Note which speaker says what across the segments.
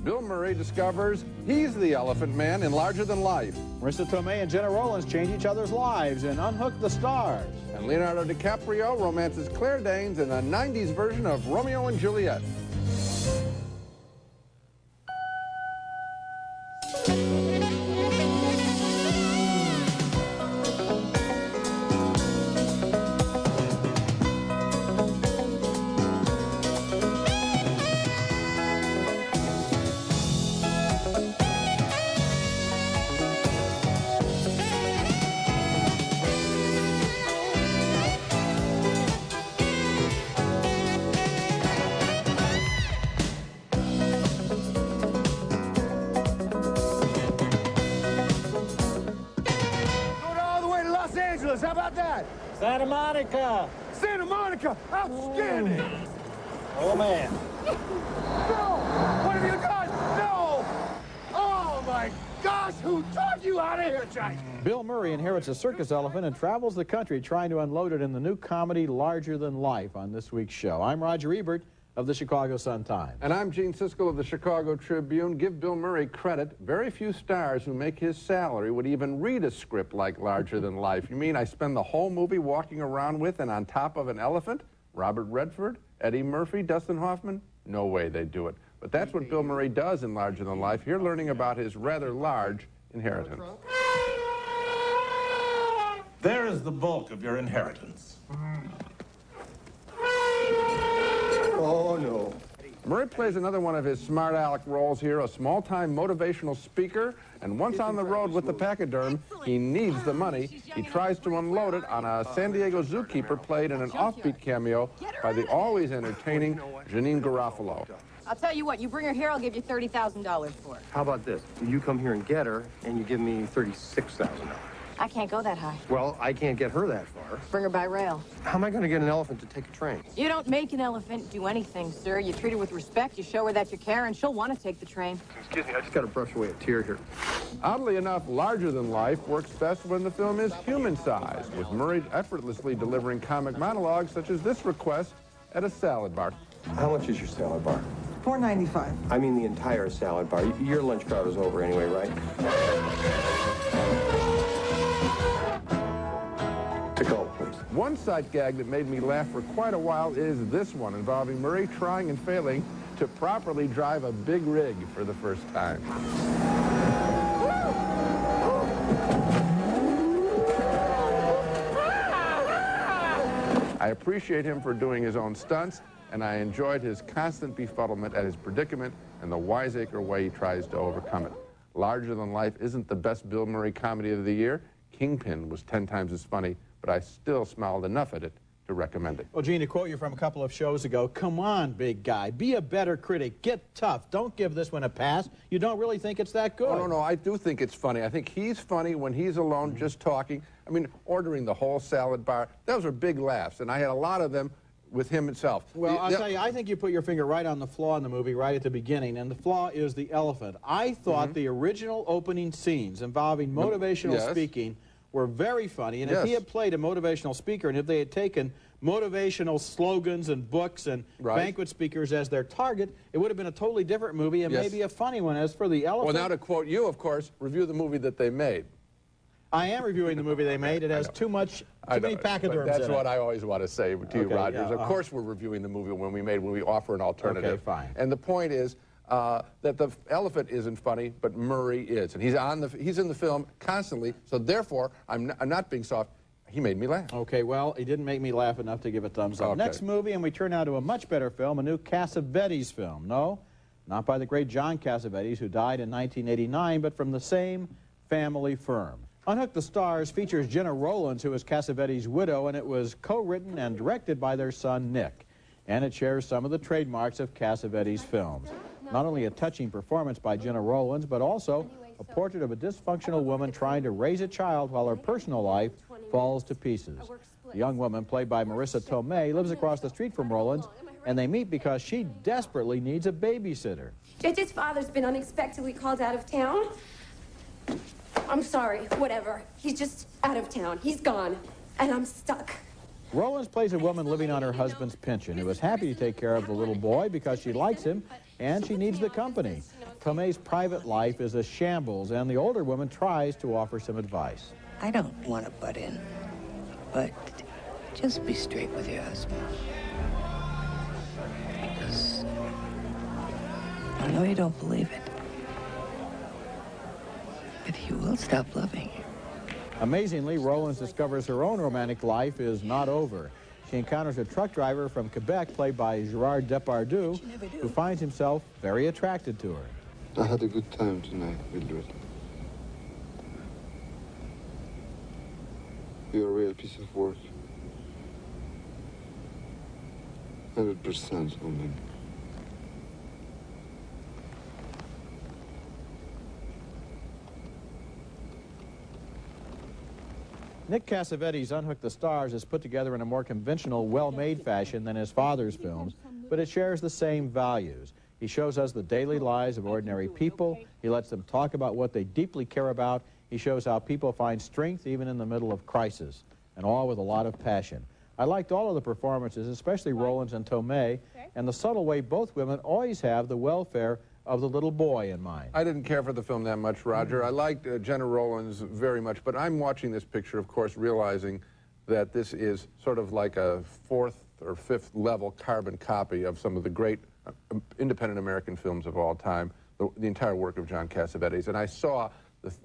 Speaker 1: Bill Murray discovers he's the elephant man in Larger Than Life.
Speaker 2: Marissa Tomei and Jenna Rollins change each other's lives in Unhook the Stars.
Speaker 1: And Leonardo DiCaprio romances Claire Danes in a 90s version of Romeo and Juliet.
Speaker 3: How about that?
Speaker 2: Santa Monica.
Speaker 3: Santa Monica, outstanding.
Speaker 2: Oh, man.
Speaker 3: No! What have you done? No! Oh, my gosh, who taught you how to hitchhike?
Speaker 2: Bill Murray inherits a circus elephant and travels the country trying to unload it in the new comedy Larger Than Life on this week's show. I'm Roger Ebert of the Chicago Sun-Times.
Speaker 1: And I'm Gene Siskel of the Chicago Tribune. Give Bill Murray credit. Very few stars who make his salary would even read a script like Larger Than Life. You mean I spend the whole movie walking around with and on top of an elephant? Robert Redford, Eddie Murphy, Dustin Hoffman? No way they'd do it. But that's what Bill Murray does in Larger Than Life. You're learning about his rather large inheritance.
Speaker 4: There is the bulk of your inheritance.
Speaker 3: Oh, no.
Speaker 1: Murray plays another one of his smart aleck roles here, a small-time motivational speaker, and once on the road with the pachyderm, he needs the money. He tries to unload it on a San Diego zookeeper played in an offbeat cameo by the always entertaining Janine Garofalo.
Speaker 5: I'll tell you what, you bring her here, I'll give you $30,000 for her.
Speaker 6: How about this? You come here and get her, and you give me $36,000.
Speaker 5: I can't go that high.
Speaker 6: Well, I can't get her that far.
Speaker 5: Bring her by rail.
Speaker 6: How am I going to get an elephant to take a train?
Speaker 5: You don't make an elephant do anything, sir. You treat her with respect, you show her that you care, and she'll want to take the train.
Speaker 6: Excuse me, I just got to brush away a tear here.
Speaker 1: Oddly enough, Larger Than Life works best when the film is human-sized, with Murray effortlessly delivering comic monologues such as this request at a salad bar.
Speaker 6: How much is your salad bar?
Speaker 7: $4.95.
Speaker 6: I mean the entire salad bar. Your lunch crowd is over anyway, right? To go, please.
Speaker 1: One sight gag that made me laugh for quite a while is this one, involving Murray trying and failing to properly drive a big rig for the first time. I appreciate him for doing his own stunts, and I enjoyed his constant befuddlement at his predicament and the wiseacre way he tries to overcome it. Larger Than Life isn't the best Bill Murray comedy of the year. Kingpin was 10 times as funny, but I still smiled enough at it to recommend it.
Speaker 2: Well, Gene, to quote you from a couple of shows ago, come on, big guy, be a better critic, get tough, don't give this one a pass. You don't really think it's that good.
Speaker 1: Oh, no, I do think it's funny. I think he's funny when he's alone just talking. I mean, ordering the whole salad bar, those are big laughs, and I had a lot of them with him himself.
Speaker 2: Well, I'll tell you, I think you put your finger right on the flaw in the movie right at the beginning, and the flaw is the elephant. I thought the original opening scenes involving motivational speaking were very funny, and if he had played a motivational speaker, and if they had taken motivational slogans and books and banquet speakers as their target, it would have been a totally different movie and maybe a funny one. As for the elephant...
Speaker 1: Well, now to quote you, of course, review the movie that they made.
Speaker 2: I am reviewing the movie they made. It has too many pachyderms
Speaker 1: That's
Speaker 2: in
Speaker 1: what
Speaker 2: it.
Speaker 1: I always want to say to you, Rogers. Of course we're reviewing the movie when we offer an alternative.
Speaker 2: Okay, fine.
Speaker 1: And the point is that the elephant isn't funny, but Murray is. And he's in the film constantly, so therefore, I'm not being soft. He made me laugh.
Speaker 2: Okay, well, he didn't make me laugh enough to give a thumbs up.
Speaker 1: Okay.
Speaker 2: Next movie, and we turn now to a much better film, a new Cassavetes film. No, not by the great John Cassavetes, who died in 1989, but from the same family firm. Unhook the Stars features Jenna Rollins, who is Cassavetes' widow, and it was co-written and directed by their son, Nick. And it shares some of the trademarks of Cassavetes' films. Not only a touching performance by Jenna Rollins, but also a portrait of a dysfunctional woman trying to raise a child while her personal life falls to pieces. The young woman, played by Marissa Tomei, lives across the street from Rollins, and they meet because she desperately needs a babysitter.
Speaker 8: JJ's father's been unexpectedly called out of town. I'm sorry, whatever. He's just out of town. He's gone, and I'm stuck.
Speaker 2: Rollins plays a woman living on her husband's pension who is happy to take care of the little boy because she likes him and she needs the company. Tomei's private life is a shambles, and the older woman tries to offer some advice.
Speaker 7: I don't want to butt in, but just be straight with your husband. Because I know you don't believe it, but he will stop loving you.
Speaker 2: Amazingly, Rollins discovers her own romantic life is not over. She encounters a truck driver from Quebec, played by Gerard Depardieu, who finds himself very attracted to her.
Speaker 9: I had a good time tonight, Mildred. You're a real piece of work. 100% woman.
Speaker 2: Nick Cassavetes' Unhook the Stars is put together in a more conventional, well-made fashion than his father's films, but it shares the same values. He shows us the daily lives of ordinary people. He lets them talk about what they deeply care about. He shows how people find strength even in the middle of crisis, and all with a lot of passion. I liked all of the performances, especially Rollins and Tomei, and the subtle way both women always have the welfare of the little boy in mind.
Speaker 1: I didn't care for the film that much, Roger. I liked Jenna Rollins very much, but I'm watching this picture, of course, realizing that this is sort of like a fourth or fifth level carbon copy of some of the great independent American films of all time, the entire work of John Cassavetes. And I saw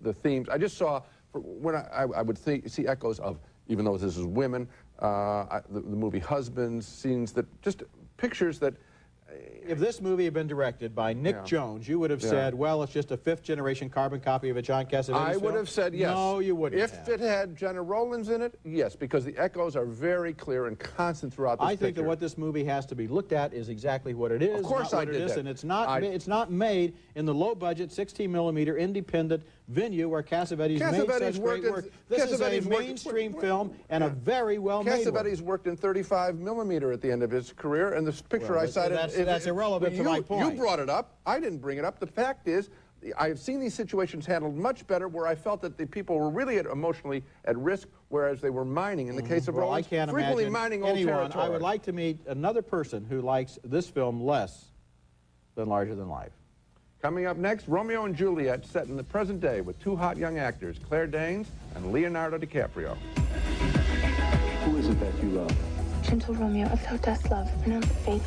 Speaker 1: the themes. I just saw, when I would see echoes of, even though this is women, the movie Husbands, scenes that, just pictures that.
Speaker 2: If this movie had been directed by Nick Jones, you would have said, well, it's just a fifth-generation carbon copy of a John Cassavetes film?
Speaker 1: I would have said yes.
Speaker 2: No, you wouldn't
Speaker 1: If it had Jenna Rollins in it, yes, because the echoes are very clear and constant throughout this
Speaker 2: I think that what this movie has to be looked at is exactly what it is.
Speaker 1: Of course I did that.
Speaker 2: And it's not made in the low-budget, 16mm independent venue where Cassavetes made such great work. This is a mainstream film and a very well-made one.
Speaker 1: Cassavetes worked in 35mm at the end of his career, and this picture I cited...
Speaker 2: That's irrelevant to my point.
Speaker 1: You brought it up. I didn't bring it up. The fact is, I have seen these situations handled much better where I felt that the people were really emotionally at risk, whereas they were mining. In the case of Rollins,
Speaker 2: I can't
Speaker 1: frequently
Speaker 2: imagine
Speaker 1: mining old
Speaker 2: anyone.
Speaker 1: territory.
Speaker 2: I would like to meet another person who likes this film less than Larger Than Life.
Speaker 1: Coming up next, Romeo and Juliet, set in the present day with two hot young actors, Claire Danes and Leonardo DiCaprio.
Speaker 9: Who is it that you love?
Speaker 10: Gentle Romeo, if thou dost love, pronounce faith.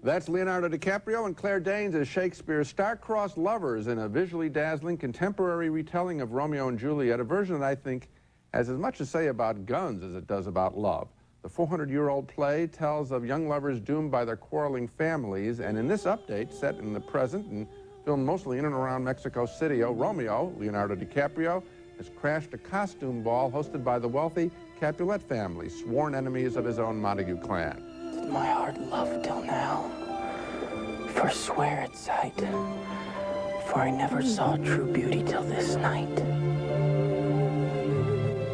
Speaker 1: That's Leonardo DiCaprio and Claire Danes as Shakespeare's star-crossed lovers in a visually dazzling contemporary retelling of Romeo and Juliet, a version that I think has as much to say about guns as it does about love. The 400-year-old play tells of young lovers doomed by their quarreling families, and in this update, set in the present and filmed mostly in and around Mexico City, Romeo, Leonardo DiCaprio, has crashed a costume ball hosted by the wealthy Capulet family, sworn enemies of his own Montague clan.
Speaker 11: My heart loved till now, forswear its sight, for I never saw true beauty till this night.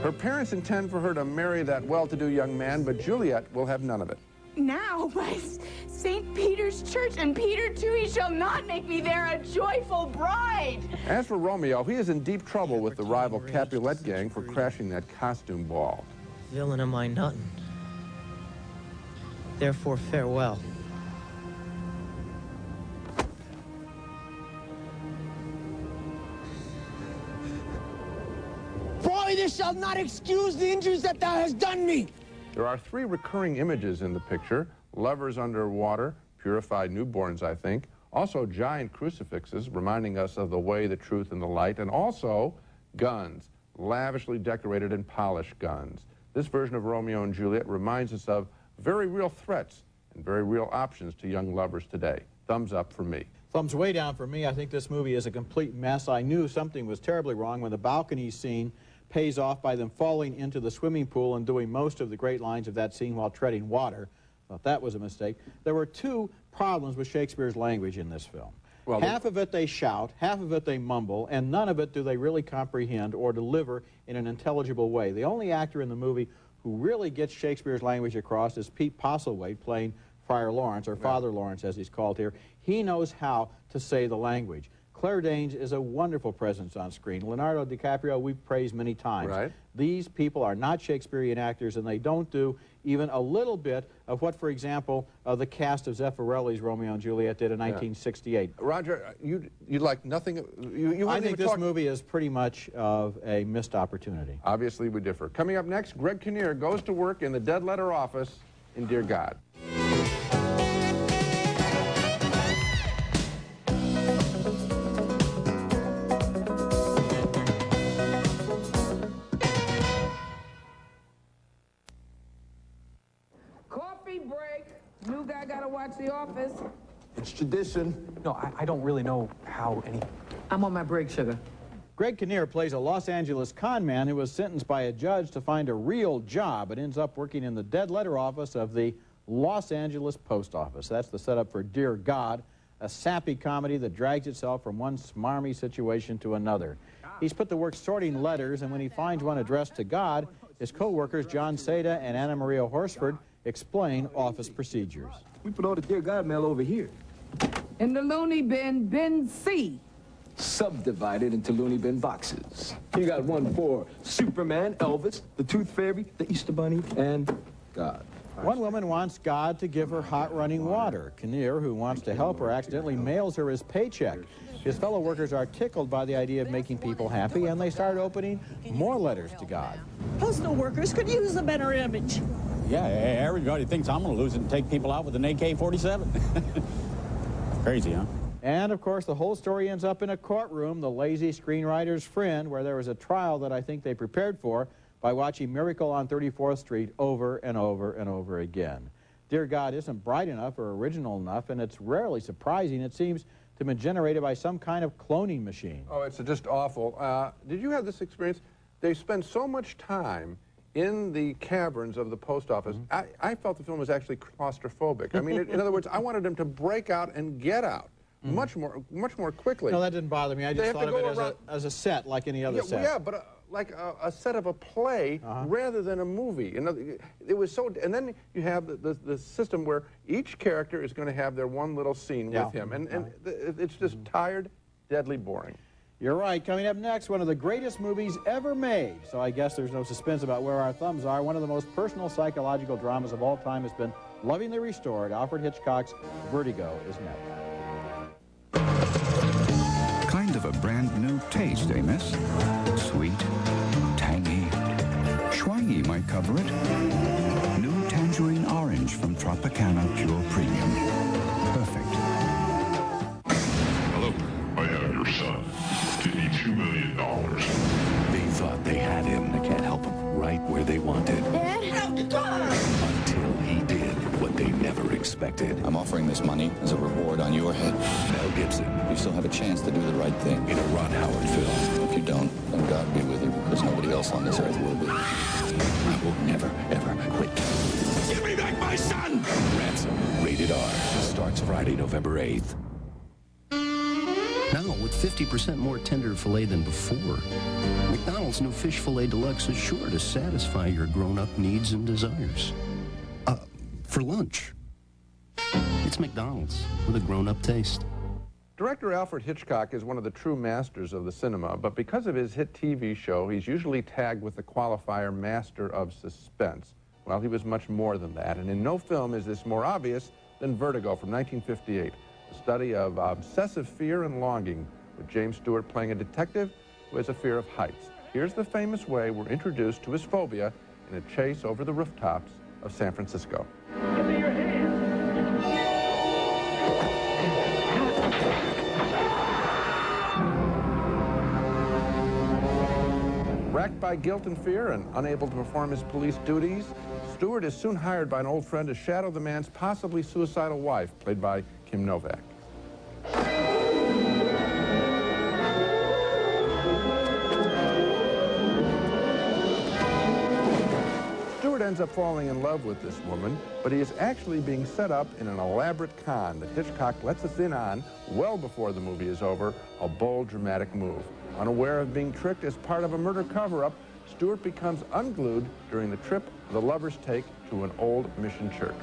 Speaker 1: Her parents intend for her to marry that well-to-do young man, but Juliet will have none of it.
Speaker 12: Now, by St. Peter's Church and Peter too, he shall not make me there a joyful bride.
Speaker 1: As for Romeo, he is in deep trouble with the rival Capulet gang for crashing that costume ball.
Speaker 11: Villain am I none. Therefore, farewell.
Speaker 3: Boy, this shall not excuse the injuries that thou hast done me.
Speaker 1: There are three recurring images in the picture: lovers underwater, purified newborns, I think, also giant crucifixes reminding us of the way, the truth, and the light, and also guns, lavishly decorated and polished guns. This version of Romeo and Juliet reminds us of very real threats and very real options to young lovers today. Thumbs up for me.
Speaker 2: Thumbs way down for me. I think this movie is a complete mess. I knew something was terribly wrong when the balcony scene pays off by them falling into the swimming pool and doing most of the great lines of that scene while treading water. Thought that was a mistake. There were two problems with Shakespeare's language in this film. Well, half of it they shout, half of it they mumble, and none of it do they really comprehend or deliver in an intelligible way. The only actor in the movie who really gets Shakespeare's language across is Pete Postlethwaite, playing Friar Lawrence, or Father Lawrence as he's called here. He knows how to say the language. Claire Danes is a wonderful presence on screen. Leonardo DiCaprio, we've praised many times.
Speaker 1: Right.
Speaker 2: These people are not Shakespearean actors, and they don't do even a little bit of what, for example, the cast of Zeffirelli's Romeo and Juliet did in 1968.
Speaker 1: Roger, you like nothing.
Speaker 2: I think this movie is pretty much of a missed opportunity.
Speaker 1: Obviously, we differ. Coming up next, Greg Kinnear goes to work in the dead letter office in Dear God.
Speaker 13: Coffee break. New guy gotta watch The Office.
Speaker 14: It's tradition. No, I don't really know how any...
Speaker 13: I'm on my break, sugar.
Speaker 2: Greg Kinnear plays a Los Angeles con man who was sentenced by a judge to find a real job and ends up working in the dead letter office of the Los Angeles Post Office. That's the setup for Dear God, a sappy comedy that drags itself from one smarmy situation to another. He's put to work sorting letters, and when he finds one addressed to God, his co-workers John Seda and Anna Maria Horsford explain office procedures.
Speaker 14: We put all the Dear God mail over here.
Speaker 13: In the loony bin, bin C.
Speaker 14: Subdivided into loony bin boxes. You got one for Superman, Elvis, the Tooth Fairy, the Easter Bunny, and God.
Speaker 2: One woman wants God to give her hot running water. Kinnear, who wants to help her, accidentally mails her his paycheck. His fellow workers are tickled by the idea of making people happy, and they start opening more letters to God.
Speaker 15: Postal workers could use a better image.
Speaker 16: Yeah, everybody thinks I'm going to lose it and take people out with an AK-47. Crazy, huh?
Speaker 2: And, of course, the whole story ends up in a courtroom, the lazy screenwriter's friend, where there was a trial that I think they prepared for by watching Miracle on 34th Street over and over and over again. Dear God isn't bright enough or original enough, and it's rarely surprising. It seems to have been generated by some kind of cloning machine.
Speaker 1: Oh, it's just awful. Did you have this experience? They spend so much time in the caverns of the post office. I felt the film was actually claustrophobic. I mean, in other words, I wanted him to break out and get out. Much more quickly.
Speaker 2: No, that didn't bother me. I just thought of it as a set, like any other set.
Speaker 1: Yeah, but like a set of a play rather than a movie. It was so. And then you have the system where each character is going to have their one little scene with him, and it's just tired, deadly boring.
Speaker 2: You're right. Coming up next, one of the greatest movies ever made. So I guess there's no suspense about where our thumbs are. One of the most personal psychological dramas of all time has been lovingly restored. Alfred Hitchcock's Vertigo is next.
Speaker 17: Kind of a brand new taste, eh, miss? Sweet, tangy, schwangy might cover it. New tangerine orange from Tropicana Pure Premium. Perfect.
Speaker 18: Hello, I have your son. Give me $2 million.
Speaker 19: They thought they had him. I can't help him. Right where they wanted.
Speaker 15: Dad, help the dog!
Speaker 19: Until he did what they never expected.
Speaker 20: I'm offering this money as a reward on your head.
Speaker 19: Mel Gibson.
Speaker 20: You still have a chance to do the right thing.
Speaker 19: In a Ron Howard film.
Speaker 20: If you don't, then God be with you, because nobody else on this earth will be.
Speaker 19: I will never, ever quit. Give me back my son! Ransom. Rated R. Starts Friday, November 8th.
Speaker 21: Now, with 50% more tender filet than before, McDonald's new Fish Filet Deluxe is sure to satisfy your grown-up needs and desires. For lunch. It's McDonald's with a grown-up taste.
Speaker 1: Director Alfred Hitchcock is one of the true masters of the cinema, but because of his hit TV show, he's usually tagged with the qualifier Master of Suspense. Well, he was much more than that, and in no film is this more obvious than Vertigo from 1958, a study of obsessive fear and longing, with James Stewart playing a detective who has a fear of heights. Here's the famous way we're introduced to his phobia in a chase over the rooftops of San Francisco.
Speaker 3: Give me your hand.
Speaker 1: Racked by guilt and fear and unable to perform his police duties, Stewart is soon hired by an old friend to shadow the man's possibly suicidal wife, played by Kim Novak. Stewart ends up falling in love with this woman, but he is actually being set up in an elaborate con that Hitchcock lets us in on well before the movie is over, a bold, dramatic move. Unaware of being tricked as part of a murder cover-up, Stewart becomes unglued during the trip the lovers take to an old mission church.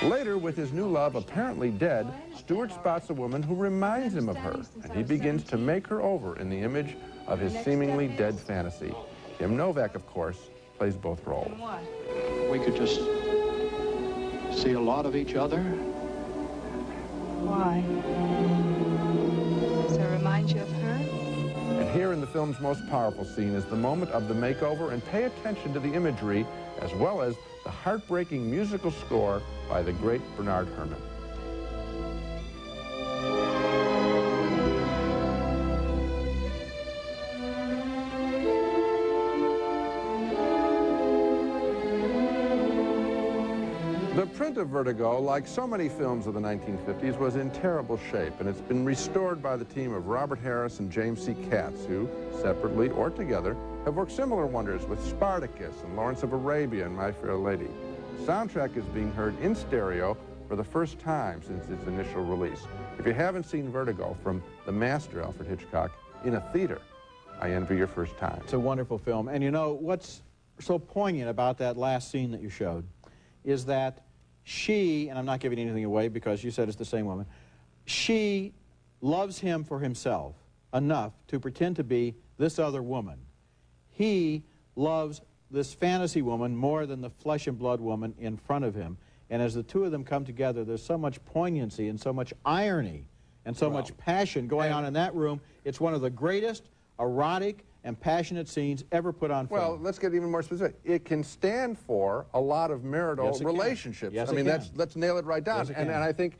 Speaker 1: Later, with his new love apparently dead, Stewart spots a woman who reminds him of her, and he begins to make her over in the image of his seemingly dead fantasy. Tim Novak, of course, plays both roles.
Speaker 4: We could just see a lot of each other.
Speaker 10: Why? Does it remind you of her?
Speaker 1: And here in the film's most powerful scene is the moment of the makeover, and pay attention to the imagery as well as the heartbreaking musical score by the great Bernard Herrmann. The print of Vertigo, like so many films of the 1950s, was in terrible shape, and it's been restored by the team of Robert Harris and James C. Katz, who, separately or together, have worked similar wonders with Spartacus and Lawrence of Arabia and My Fair Lady. The soundtrack is being heard in stereo for the first time since its initial release. If you haven't seen Vertigo from the master Alfred Hitchcock in a theater, I envy your first time.
Speaker 2: It's a wonderful film. And you know, what's so poignant about that last scene that you showed is that she, and I'm not giving anything away because you said it's the same woman, she loves him for himself enough to pretend to be this other woman. He loves this fantasy woman more than the flesh and blood woman in front of him. And as the two of them come together, there's so much poignancy and so much irony and so much passion going on in that room. It's one of the greatest erotic and passionate scenes ever put on film.
Speaker 1: Well, let's get even more specific. It can stand for a lot of marital relationships.
Speaker 2: Yes,
Speaker 1: I mean, let's nail it right down.
Speaker 2: Yes,
Speaker 1: and I think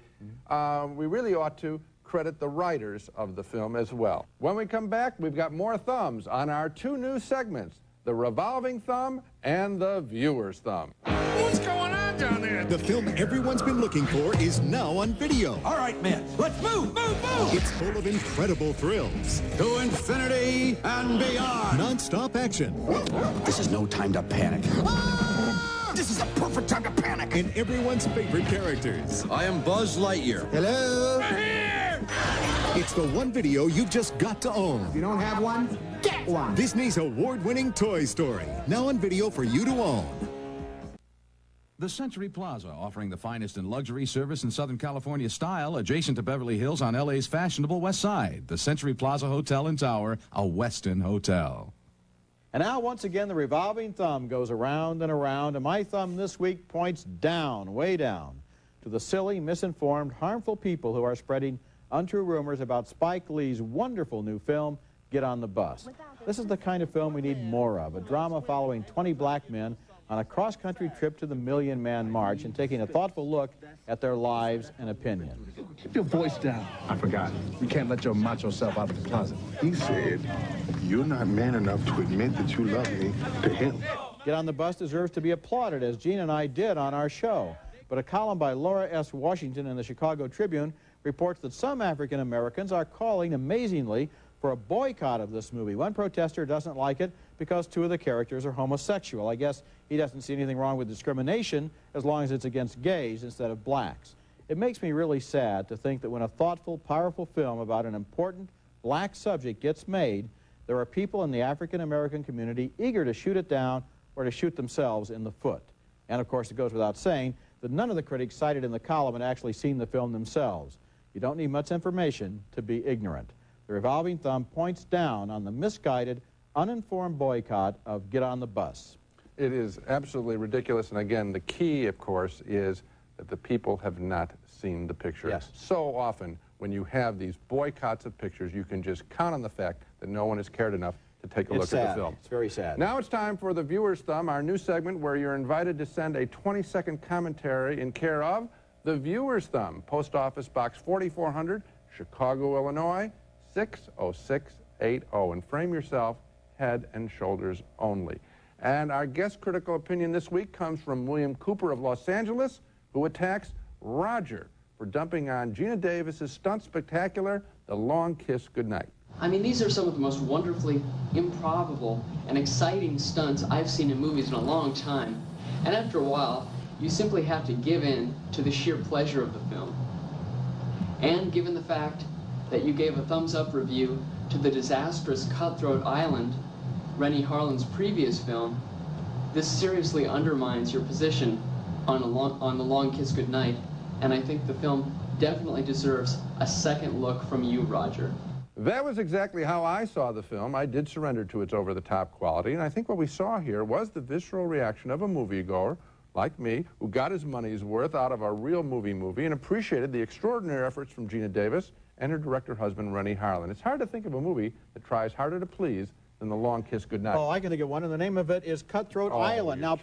Speaker 1: we really ought to credit the writers of the film as well. When we come back, we've got more thumbs on our two new segments, the Revolving Thumb and the Viewer's Thumb.
Speaker 3: What's going on down there?
Speaker 22: The film everyone's been looking for is now on video.
Speaker 3: All right, men, let's move, move, move!
Speaker 22: It's full of incredible thrills.
Speaker 3: To infinity and beyond!
Speaker 22: Non-stop action.
Speaker 19: This is no time to panic.
Speaker 3: This is a perfect time to panic!
Speaker 22: And everyone's favorite characters.
Speaker 19: I am Buzz Lightyear.
Speaker 3: Hello? We're here!
Speaker 22: It's the one video you've just got to own.
Speaker 3: If you don't have one, get one!
Speaker 22: Disney's award-winning Toy Story. Now on video for you to own.
Speaker 23: The Century Plaza, offering the finest in luxury service in Southern California style, adjacent to Beverly Hills on LA's fashionable West Side. The Century Plaza Hotel and Tower, a Westin hotel.
Speaker 2: And now, once again, the revolving thumb goes around and around, and my thumb this week points down, way down, to the silly, misinformed, harmful people who are spreading untrue rumors about Spike Lee's wonderful new film, Get on the Bus. This is the kind of film we need more of, a drama following 20 black men on a cross-country trip to the Million Man March and taking a thoughtful look at their lives and opinions.
Speaker 4: Keep your voice down. I forgot. You can't let your macho self out of the closet.
Speaker 9: He said, you're not man enough to admit that you love me to him.
Speaker 2: Get on the Bus deserves to be applauded, as Gene and I did on our show. But a column by Laura S. Washington in the Chicago Tribune reports that some African Americans are calling, amazingly, for a boycott of this movie. One protester doesn't like it because two of the characters are homosexual. I guess he doesn't see anything wrong with discrimination as long as it's against gays instead of blacks. It makes me really sad to think that when a thoughtful, powerful film about an important black subject gets made, there are people in the African American community eager to shoot it down or to shoot themselves in the foot. And of course, it goes without saying that none of the critics cited in the column had actually seen the film themselves. You don't need much information to be ignorant. The revolving thumb points down on the misguided, uninformed boycott of Get on the Bus.
Speaker 1: It is absolutely ridiculous, and again, the key, of course, is that the people have not seen the picture.
Speaker 2: Yes.
Speaker 1: So often, when you have these boycotts of pictures, you can just count on the fact that no one has cared enough to take a look at the film.
Speaker 2: It's very sad.
Speaker 1: Now it's time for the Viewer's Thumb, our new segment where you're invited to send a 20-second commentary in care of the Viewer's Thumb, Post Office Box 4400, Chicago, Illinois, 60680, and frame yourself head and shoulders only. And our guest critical opinion this week comes from William Cooper of Los Angeles, who attacks Roger for dumping on Gina Davis's stunt spectacular, The Long Kiss Goodnight.
Speaker 24: I mean, these are some of the most wonderfully improbable and exciting stunts I've seen in movies in a long time. And after a while, you simply have to give in to the sheer pleasure of the film. And given the fact that you gave a thumbs-up review to the disastrous Cutthroat Island, Rennie Harlin's previous film, this seriously undermines your position on The Long Kiss Goodnight, and I think the film definitely deserves a second look from you, Roger.
Speaker 1: That was exactly how I saw the film. I did surrender to its over-the-top quality, and I think what we saw here was the visceral reaction of a moviegoer, like me, who got his money's worth out of a real movie and appreciated the extraordinary efforts from Gina Davis and her director husband, Rennie Harlan. It's hard to think of a movie that tries harder to please than The Long Kiss Goodnight.
Speaker 2: Oh, I can think of one, and the name of it is Cutthroat Island. Now.